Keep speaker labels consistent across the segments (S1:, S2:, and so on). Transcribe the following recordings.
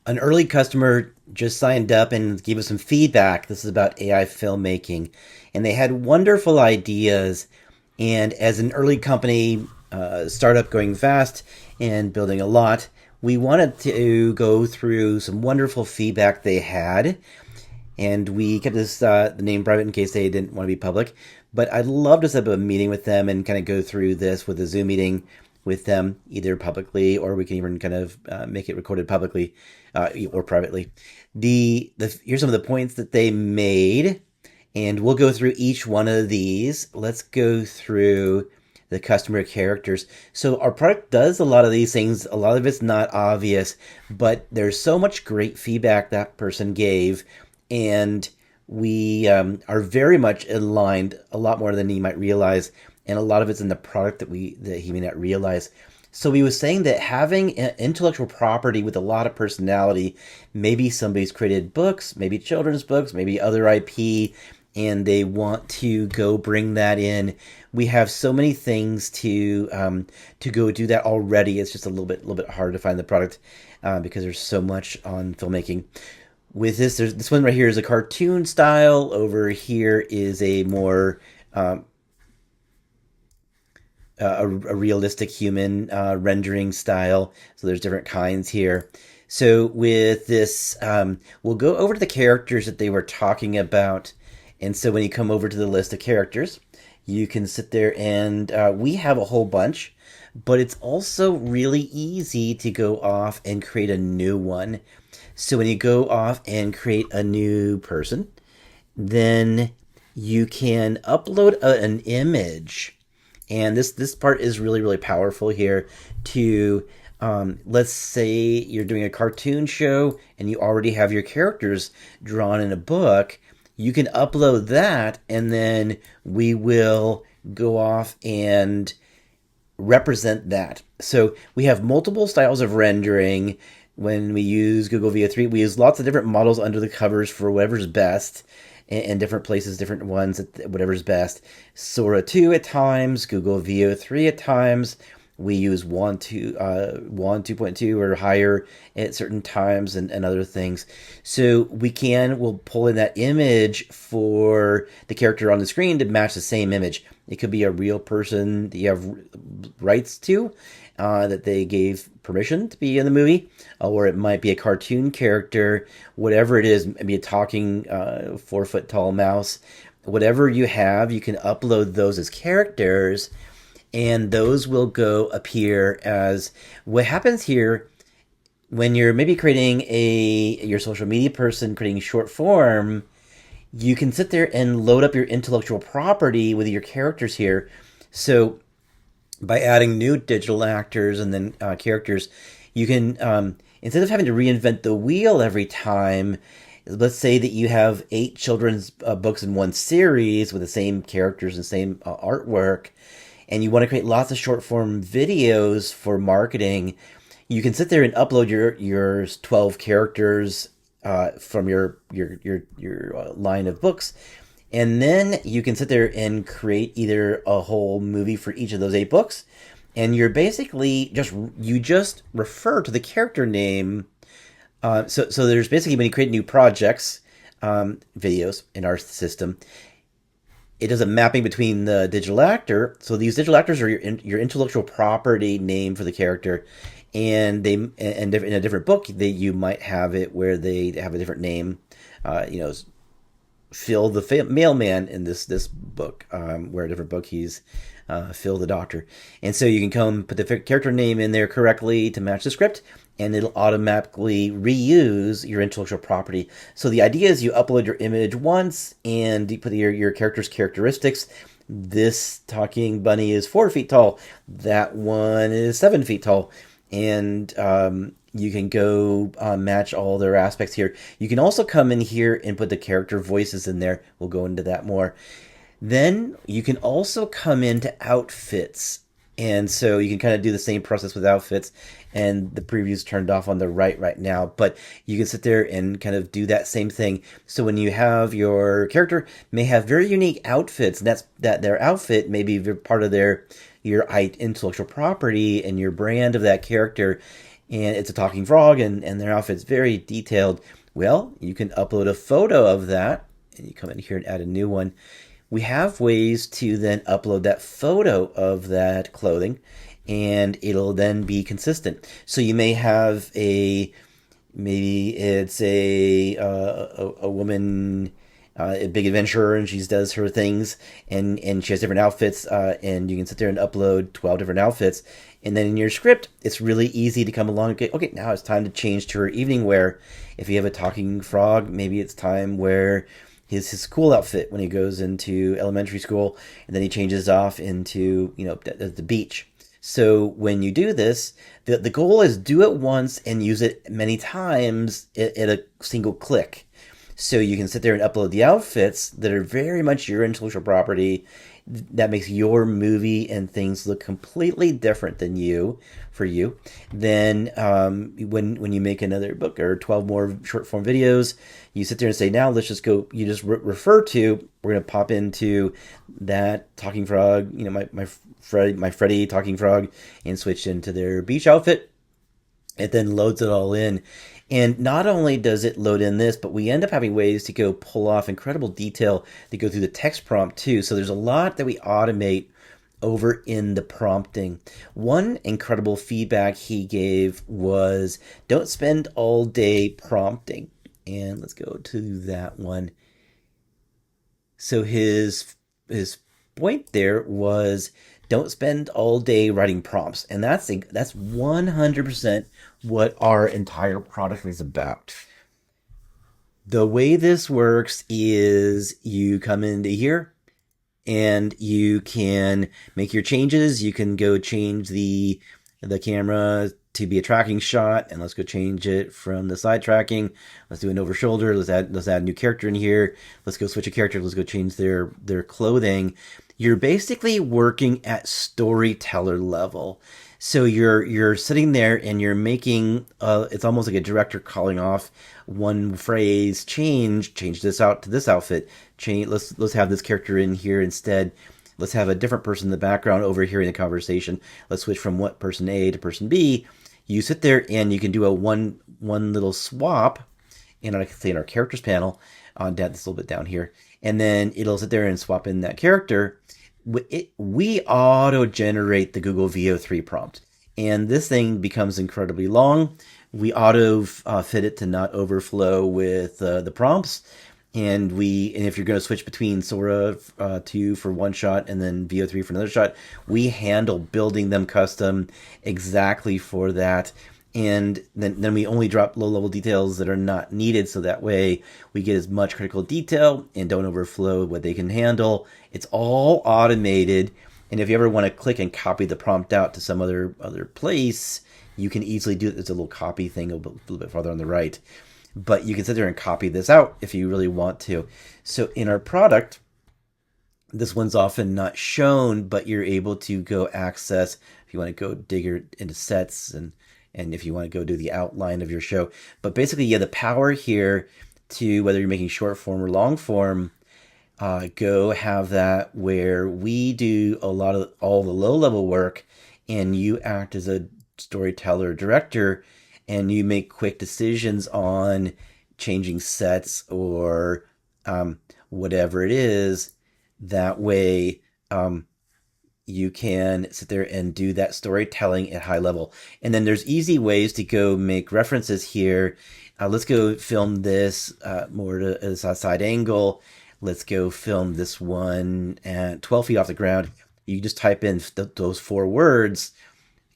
S1: An early customer just signed up and gave us some feedback. This is about AI filmmaking, and they had wonderful ideas. And as an early company, startup going fast and building a lot, we wanted to go through some wonderful feedback they had, and we kept this the name private in case they didn't want to be public. But I'd love to set up a meeting with them and kind of go through this with a Zoom meeting with them, either publicly or we can even kind of make it recorded publicly or privately. The here's some of the points that they made, and we'll go through each one of these. Let's go through the customer characters. So our product does a lot of these things. A lot of it's not obvious, but there's so much great feedback that person gave, and we are very much aligned, a lot more than you might realize, and a lot of it's in the product that he may not realize. So he was saying that having intellectual property with a lot of personality, maybe somebody's created books, maybe children's books, maybe other IP, and they want to go bring that in. We have so many things to go do that already. It's just a little bit hard to find the product because there's so much on filmmaking. With this, there's this one right here is a cartoon style. Over here is a more a realistic human rendering style. So there's different kinds here. So with this, we'll go over to the characters that they were talking about. And so when you come over to the list of characters, you can sit there and we have a whole bunch, but it's also really easy to go off and create a new one. So when you go off and create a new person, then you can upload an image, and this part is really powerful here. To let's say you're doing a cartoon show and you already have your characters drawn in a book, you can upload that, and then we will go off and represent that. So we have multiple styles of rendering. When we use Google Veo 3, we use lots of different models under the covers for whatever's best, and different places, different ones, whatever's best. Sora 2 at times, Google Veo 3 at times. We use Wand 2.2 or higher at certain times, and other things. So we'll pull in that image for the character on the screen to match the same image. It could be a real person that you have rights to, that they gave permission to be in the movie, or it might be a cartoon character, whatever it is, maybe a talking 4 foot tall mouse. Whatever you have, you can upload those as characters, and those will go appear as what happens here when you're maybe creating your social media person, creating short form. You can sit there and load up your intellectual property with your characters here. So by adding new digital actors and then characters, you can, instead of having to reinvent the wheel every time, let's say that you have 8 children's books in one series with the same characters and same artwork, and you want to create lots of short form videos for marketing. You can sit there and upload your 12 characters from your line of books, and then you can sit there and create either a whole movie for each of those 8 books, and you're basically just refer to the character name. So there's basically, when you create new projects, videos in our system, it does a mapping between the digital actor. So these digital actors are your intellectual property name for the character, and in a different book, you might have it where they have a different name. Phil the mailman in this book, where a different book he's Phil the doctor. And so you can come put the character name in there correctly to match the script, and it'll automatically reuse your intellectual property. So the idea is you upload your image once and you put your character's characteristics. This talking bunny is 4 feet tall. That one is 7 feet tall. And you can go match all their aspects here. You can also come in here and put the character voices in there. We'll go into that more. Then you can also come into outfits. And so you can kind of do the same process with outfits. And the preview's turned off on the right now. But you can sit there and kind of do that same thing. So when you have your character may have very unique outfits, and that their outfit may be part of your intellectual property and your brand of that character. and it's a talking frog, and their outfit's very detailed. Well, you can upload a photo of that, and you come in here and add a new one. We have ways to then upload that photo of that clothing, and it'll then be consistent. So you may have maybe it's a woman, a big adventurer, and she does her things, and she has different outfits, and you can sit there and upload 12 different outfits, and then in your script it's really easy to come along and go, okay, now it's time to change to her evening wear. If you have a talking frog, maybe it's time where his school outfit when he goes into elementary school, and then he changes off into the beach. So when you do this, the goal is do it once and use it many times at a single click. So you can sit there and upload the outfits that are very much your intellectual property. That makes your movie and things look completely different than for you. Then when you make another book or 12 more short form videos, you sit there and say, now let's just go. You just refer to. We're gonna pop into that talking frog. My Freddy talking frog, and switch into their beach outfit. It then loads it all in. And not only does it load in this, but we end up having ways to go pull off incredible detail to go through the text prompt too. So there's a lot that we automate over in the prompting. One incredible feedback he gave was, don't spend all day prompting. And let's go to that one. So his point there was, don't spend all day writing prompts. And that's 100% what our entire product is about. The way this works is you come into here and you can make your changes. You can go change the camera to be a tracking shot, and let's go change it from the side tracking. Let's do an over shoulder. Let's add a new character in here. Let's go switch a character. Let's go change their clothing. You're basically working at storyteller level. So you're sitting there and you're making it's almost like a director calling off one phrase. Change this out to this outfit. Let's have this character in here instead. Let's have a different person in the background overhearing the conversation. Let's switch from person A to person B. You sit there and you can do a one little swap, and I can say in our characters panel, on this a little bit down here, and then it'll sit there and swap in that character. We auto-generate the Google VO3 prompt, and this thing becomes incredibly long. We auto fit it to not overflow with the prompts, and if you're going to switch between Sora 2 for one shot and then VO3 for another shot, we handle building them custom exactly for that. And then we only drop low-level details that are not needed, so that way we get as much critical detail and don't overflow what they can handle. It's all automated, and if you ever want to click and copy the prompt out to some other place, you can easily do it. There's a little copy thing a little bit farther on the right. But you can sit there and copy this out if you really want to. So in our product, this one's often not shown, but you're able to go access, if you want to go dig into sets and if you want to go do the outline of your show. But basically, the power here to, whether you're making short form or long form, go have that where we do all the low level work, and you act as a storyteller director, and you make quick decisions on changing sets or whatever it is. That way, you can sit there and do that storytelling at high level. And then there's easy ways to go make references here. Let's go film this more to a side angle. Let's go film this one at 12 feet off the ground. You just type in those 4 words,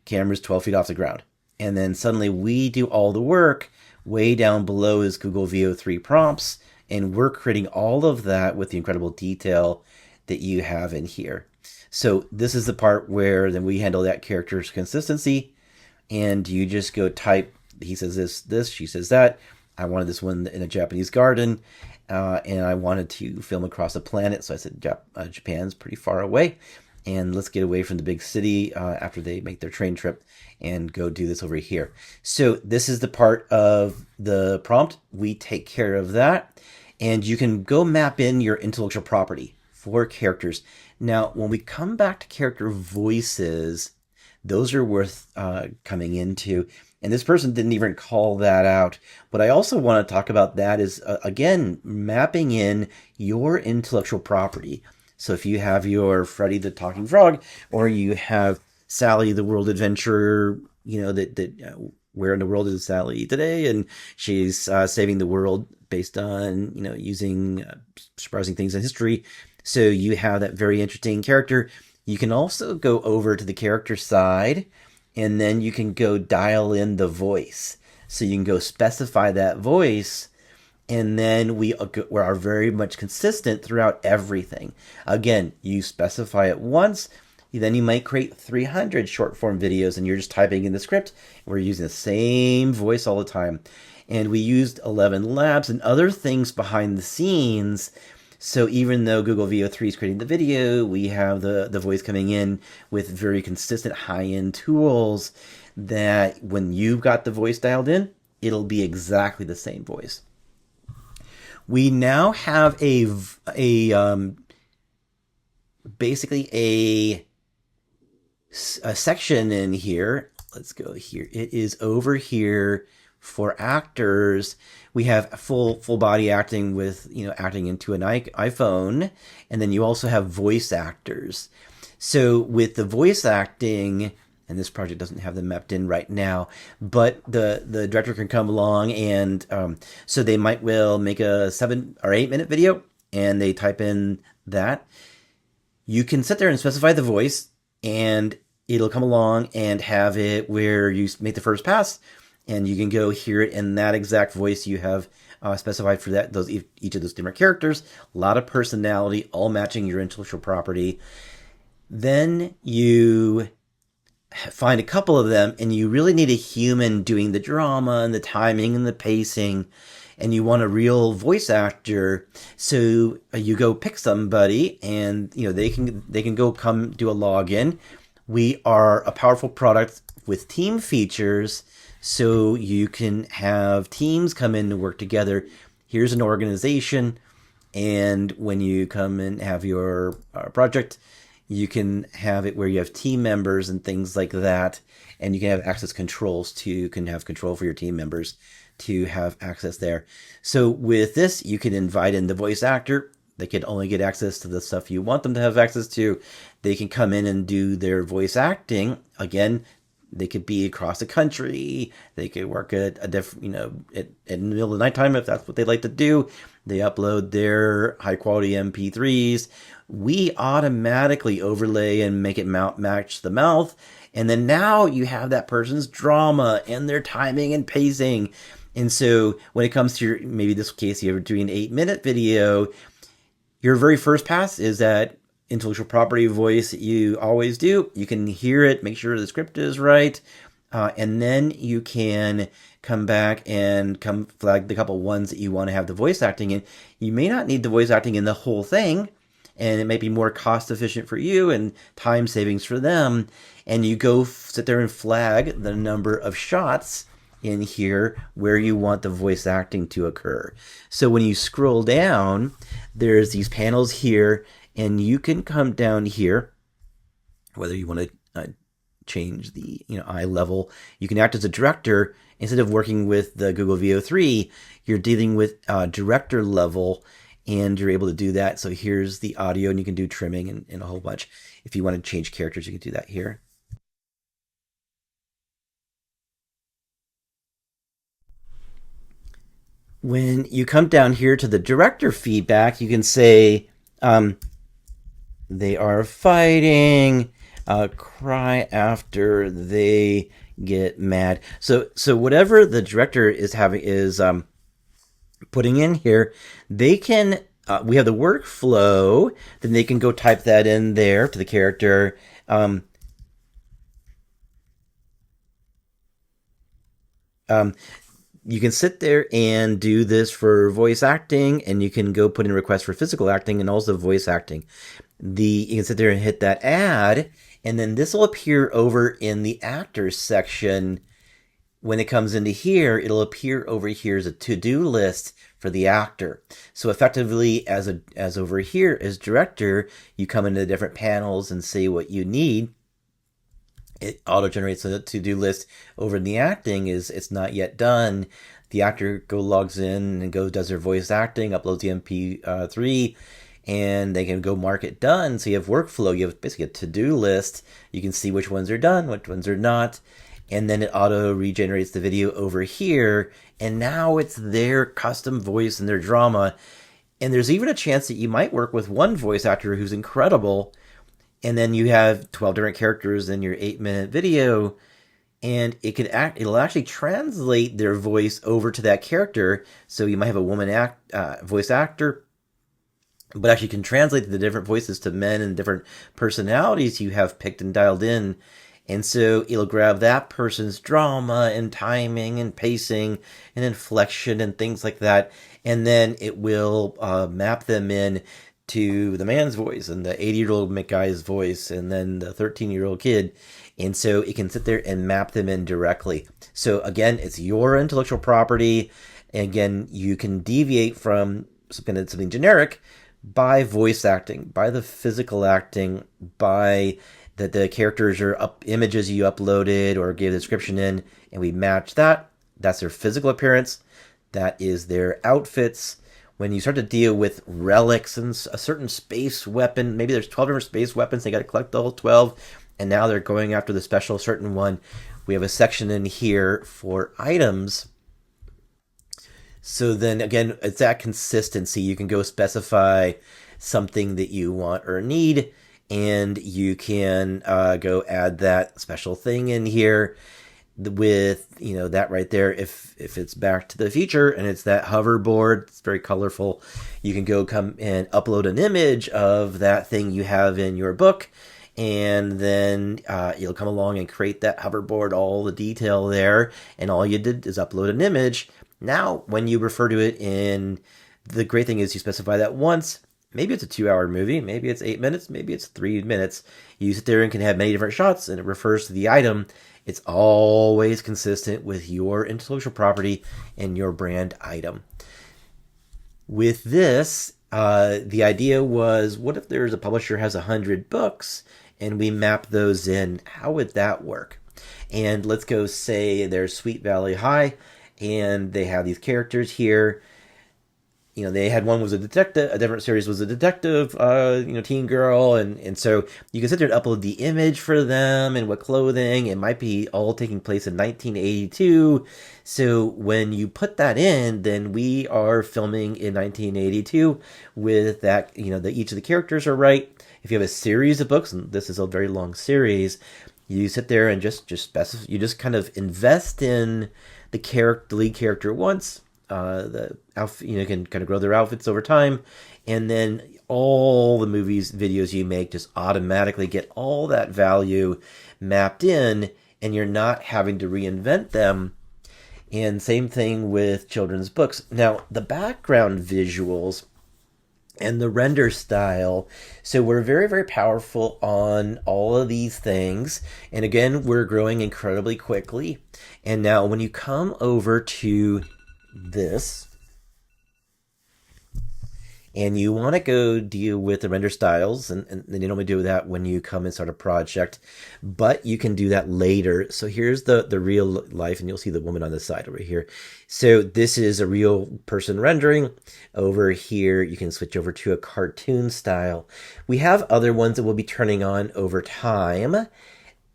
S1: camera's 12 feet off the ground. And then suddenly we do all the work. Way down below is Google VO3 prompts, and we're creating all of that with the incredible detail that you have in here. So this is the part where then we handle that character's consistency, and you just go type, he says this, she says that. I wanted this one in a Japanese garden, and I wanted to film across a planet, so I said Japan's pretty far away, and let's get away from the big city after they make their train trip and go do this over here. So this is the part of the prompt. We take care of that, and you can go map in your intellectual property for characters. Now, when we come back to character voices, those are worth coming into. And this person didn't even call that out. What I also want to talk about that is, again, mapping in your intellectual property. So if you have your Freddy the Talking Frog, or you have Sally the World Adventurer, where in the world is Sally today? And she's saving the world based on, using surprising things in history. So you have that very interesting character. You can also go over to the character side, and then you can go dial in the voice. So you can go specify that voice, and then we are very much consistent throughout everything. Again, you specify it once, then you might create 300 short form videos, and you're just typing in the script. We're using the same voice all the time. And we used 11 Labs and other things behind the scenes. So even though Google VO3 is creating the video, we have the voice coming in with very consistent high-end tools that when you've got the voice dialed in, it'll be exactly the same voice. We now have basically a section in here. Let's go here. It is over here for actors. We have full body acting with, acting into an iPhone. And then you also have voice actors. So with the voice acting, and this project doesn't have them mapped in right now, but the director can come along, and so they might well make a 7 or 8 minute video, and they type in that. You can sit there and specify the voice, and it'll come along and have it where you make the first pass, and you can go hear it in that exact voice you have specified for each of those different characters. A lot of personality, all matching your intellectual property. Then you find a couple of them, and you really need a human doing the drama and the timing and the pacing, and you want a real voice actor. So you go pick somebody, and they can go come do a login. We are a powerful product with team features, so you can have teams come in to work together. Here's an organization, and when you come and have your project, you can have it where you have team members and things like that, and you can have access controls you can have control for your team members to have access there. So with this, you can invite in the voice actor. They can only get access to the stuff you want them to have access to. They can come in and do their voice acting. Again, they could be across the country. They could work at a different, at in the middle of the nighttime if that's what they like to do. They upload their high quality MP3s. We automatically overlay and make it match the mouth. And then now you have that person's drama and their timing and pacing. And so when it comes to maybe this case, you're doing an 8 minute video, your very first pass is that intellectual property voice that you always do. You can hear it, make sure the script is right. And then you can come back and flag the couple ones that you want to have the voice acting in. You may not need the voice acting in the whole thing, and it may be more cost efficient for you and time savings for them. And you go sit there and flag the number of shots in here where you want the voice acting to occur. So when you scroll down, there's these panels here, and you can come down here, whether you want to change the eye level. You can act as a director. Instead of working with the Google VO3, you're dealing with director level, and you're able to do that. So here's the audio, and you can do trimming and a whole bunch. If you want to change characters, you can do that here. When you come down here to the director feedback, you can say, they are fighting, cry after they get mad. So whatever the director is putting in here, they can, we have the workflow, then they can go type that in there to the character. You can sit there and do this for voice acting, and you can go put in requests for physical acting and also voice acting. You can sit there and hit that add, and then this will appear over in the actors section. When it comes into here, it'll appear over here as a to-do list for the actor. So effectively, as over here as director, you come into the different panels and say what you need. It auto generates a to-do list. Over in the acting is it's not yet done. The actor logs in and does their voice acting, uploads the MP3, and they can go mark it done. So you have workflow. You have basically a to-do list. You can see which ones are done, which ones are not, and then it auto regenerates the video over here. And now it's their custom voice and their drama. And there's even a chance that you might work with one voice actor who's incredible, and then you have 12 different characters in your 8-minute video, and it'll actually translate their voice over to that character. So you might have a woman voice actor, but actually can translate the different voices to men and different personalities you have picked and dialed in. And so it'll grab that person's drama and timing and pacing and inflection and things like that, and then it will map them in to the man's voice and the 80-year-old guy's voice and then the 13-year-old kid. And so it can sit there and map them in directly. So again, it's your intellectual property. And again, you can deviate from something generic by voice acting, by the physical acting, by that the characters are images you uploaded or gave the description in, and we match that. That's their physical appearance. That is their outfits. When you start to deal with relics and a certain space weapon, maybe there's 12 different space weapons, they got to collect all 12, and now they're going after the special certain one. We have a section in here for items. So then again, it's that consistency. You can go specify something that you want or need, and you can go add that special thing in here with that right there. If it's Back to the Future and it's that hoverboard, it's very colorful, you can come and upload an image of that thing you have in your book, and then you'll come along and create that hoverboard, all the detail there, and all you did is upload an image. Now when you refer to it, the great thing is you specify that once. Maybe it's a 2-hour movie, maybe it's 8 minutes, maybe it's 3 minutes. You sit there and can have many different shots, and it refers to the item. It's always consistent with your intellectual property and your brand item. With this, the idea was, what if there's a publisher has 100 books and we map those in? How would that work? And let's go say there's Sweet Valley High, and they have these characters here. They had one was a detective, a different series was a detective, teen girl. And so you can sit there and upload the image for them and what clothing. It might be all taking place in 1982. So when you put that in, then we are filming in 1982 with that, each of the characters are right. If you have a series of books, and this is a very long series, you sit there and just specify, you just kind of invest in the lead character once. The outfit, can kind of grow their outfits over time, and then all the videos you make just automatically get all that value mapped in, and you're not having to reinvent them. And same thing with children's books. Now, the background visuals and the render style. So we're very, very powerful on all of these things. And again, we're growing incredibly quickly. And now when you come over to this, and you want to go deal with the render styles, and you normally do that when you come and start a project, but you can do that later. So here's the real life, and you'll see the woman on the side over here. So this is a real person rendering. Over here, you can switch over to a cartoon style. We have other ones that we'll be turning on over time.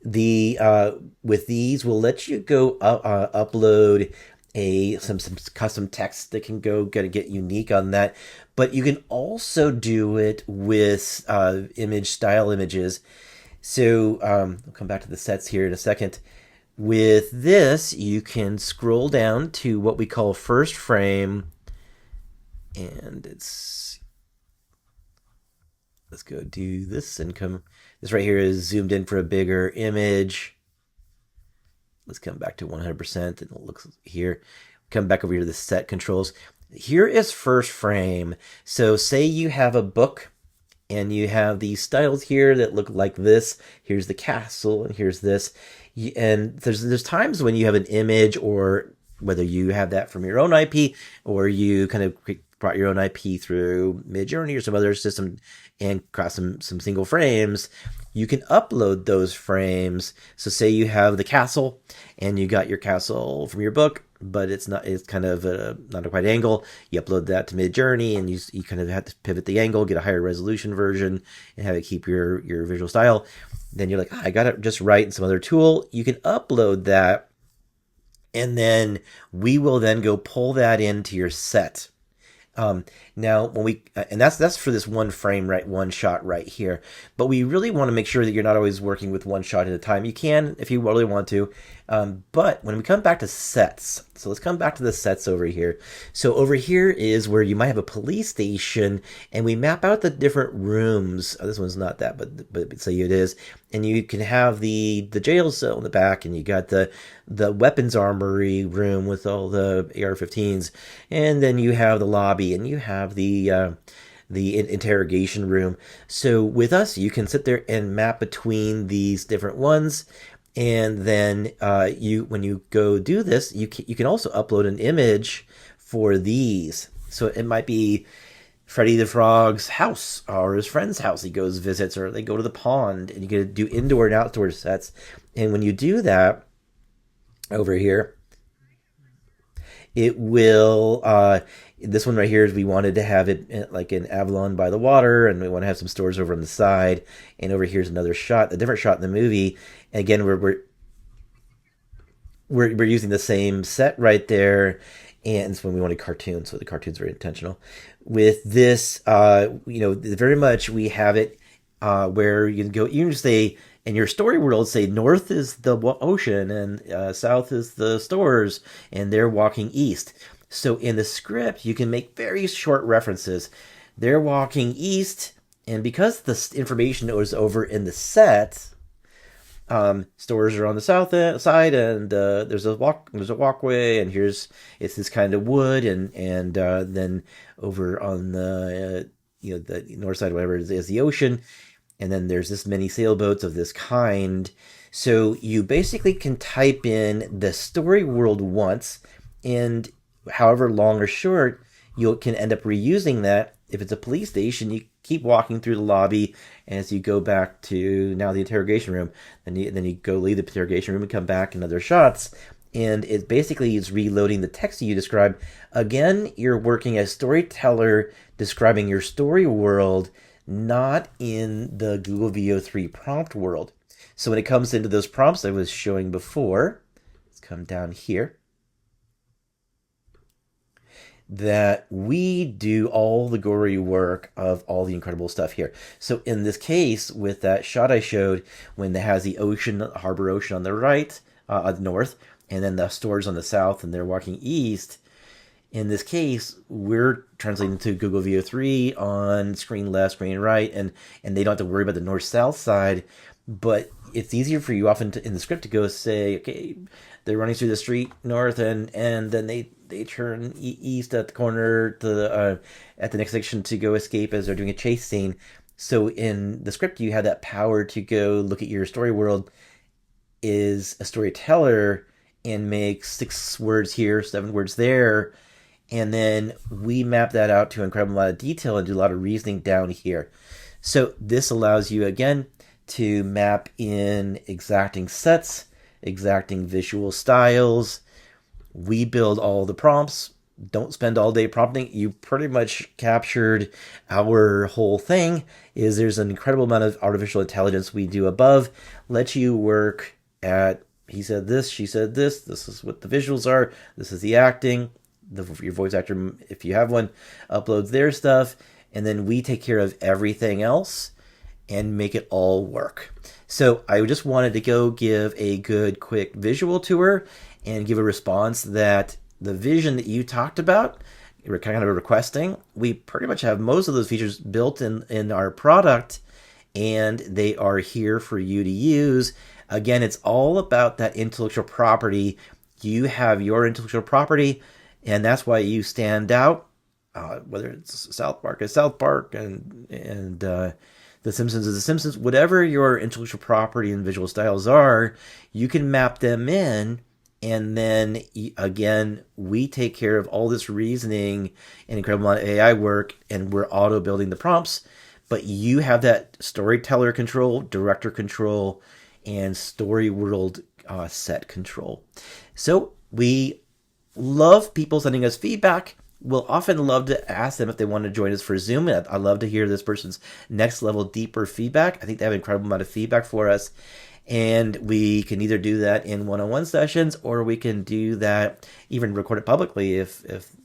S1: With these, we'll let you go upload some custom text that can get unique on that, but you can also do it with image style images. So I'll come back to the sets here in a second. With this, you can scroll down to what we call first frame, and let's go do this and this right here is zoomed in for a bigger image. Let's come back to 100%, and it looks here. Come back over here to the set controls. Here is first frame. So say you have a book, and you have these styles here that look like this. Here's the castle, and here's this. And there's times when you have an image, or whether you have that from your own IP, or you kind of brought your own IP through Midjourney or some other system and cross some single frames, you can upload those frames. So say you have the castle and you got your castle from your book, but it's kind of not a quite angle. You upload that to Midjourney and you kind of have to pivot the angle, get a higher resolution version, and have it keep your visual style. Then you're like, I got it just right in some other tool. You can upload that, and then we will then go pull that into your set. Now when we and that's for this one frame, right, one shot right here, but we really want to make sure that you're not always working with one shot at a time. You can if you really want to, but when we come back to sets, so let's come back to the sets over here. So over here is where you might have a police station, and we map out the different rooms. This one's not that, but say it is, and you can have the jail cell in the back, and you got the weapons armory room with all the AR-15s, and then you have the lobby, and you have the interrogation room. So with us, you can sit there and map between these different ones, and then when you go do this, you can also upload an image for these. So it might be Freddy the Frog's house or his friend's house he goes visits, or they go to the pond, and you can do indoor and outdoor sets. And when you do that over here, it will this one right here is we wanted to have it like in Avalon by the water, and we want to have some stores over on the side. And over here's another shot, a different shot in the movie. And again, we're using the same set right there, and it's when we wanted cartoons, so the cartoon's very intentional. With this, very much we have it where you can go. You can just say in your story world, say north is the ocean and south is the stores, and they're walking east. So in the script, you can make very short references. They're walking east, and because the information is over in the set, stores are on the south side, and there's a walkway, and it's this kind of wood, and then over on the the north side, whatever is the ocean, and then there's this many sailboats of this kind. So you basically can type in the story world once, and however long or short, you can end up reusing that. If it's a police station, you keep walking through the lobby, and as you go back to now the interrogation room, then you go leave the interrogation room and come back in other shots, and it basically is reloading the text that you described. Again, you're working as storyteller, describing your story world, not in the Google VO3 prompt world. So when it comes into those prompts I was showing before, let's come down here, that we do all the gory work of all the incredible stuff here. So in this case, with that shot I showed, when it has the ocean, Harbor Ocean on the right, north, and then the stores on the south, and they're walking east, in this case, we're translating to Google VO3 on screen left, screen right, and they don't have to worry about the north-south side, but it's easier for you often in the script to go say, okay, they're running through the street north, and then they turn east at the corner to at the next section to go escape as they're doing a chase scene. So in the script, you have that power to go look at your story world is a storyteller and make 6 words here, 7 words there, and then we map that out to an incredible amount of detail and do a lot of reasoning down here. So this allows you again to map in exacting sets, exacting visual styles. We build all the prompts. Don't spend all day prompting. You pretty much captured our whole thing. There's an incredible amount of artificial intelligence we do above. Let you work at, he said this, she said this. This is what the visuals are. This is the acting. Your voice actor, if you have one, uploads their stuff. And then we take care of everything else and make it all work. So I just wanted to go give a good quick visual tour and give a response that the vision that you talked about, you were kind of requesting, we pretty much have most of those features built in our product, and they are here for you to use. Again, it's all about that intellectual property. You have your intellectual property, and that's why you stand out. Whether it's South Park is South Park, and The Simpsons is The Simpsons, whatever your intellectual property and visual styles are, you can map them in And then again, we take care of all this reasoning and incredible amount of AI work, and we're auto building the prompts. But you have that storyteller control, director control, and story world set control. So we love people sending us feedback. We'll often love to ask them if they want to join us for Zoom. I love to hear this person's next level, deeper feedback. I think they have an incredible amount of feedback for us. And we can either do that in one-on-one sessions, or we can do that, even record it publicly if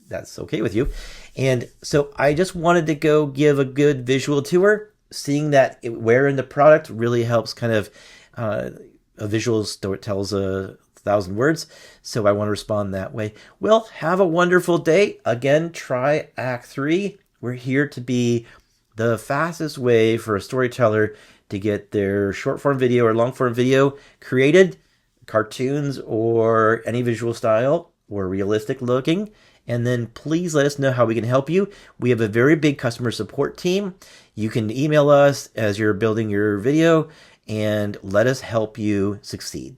S1: that's okay with you. And so I just wanted to go give a good visual tour. Seeing that where in the product really helps kind of a visual story tells 1,000 words. So I want to respond that way. Well, have a wonderful day. Again, try Act 3. We're here to be the fastest way for a storyteller to get their short form video or long form video created, cartoons or any visual style or realistic looking. And then please let us know how we can help you. We have a very big customer support team. You can email us as you're building your video and let us help you succeed.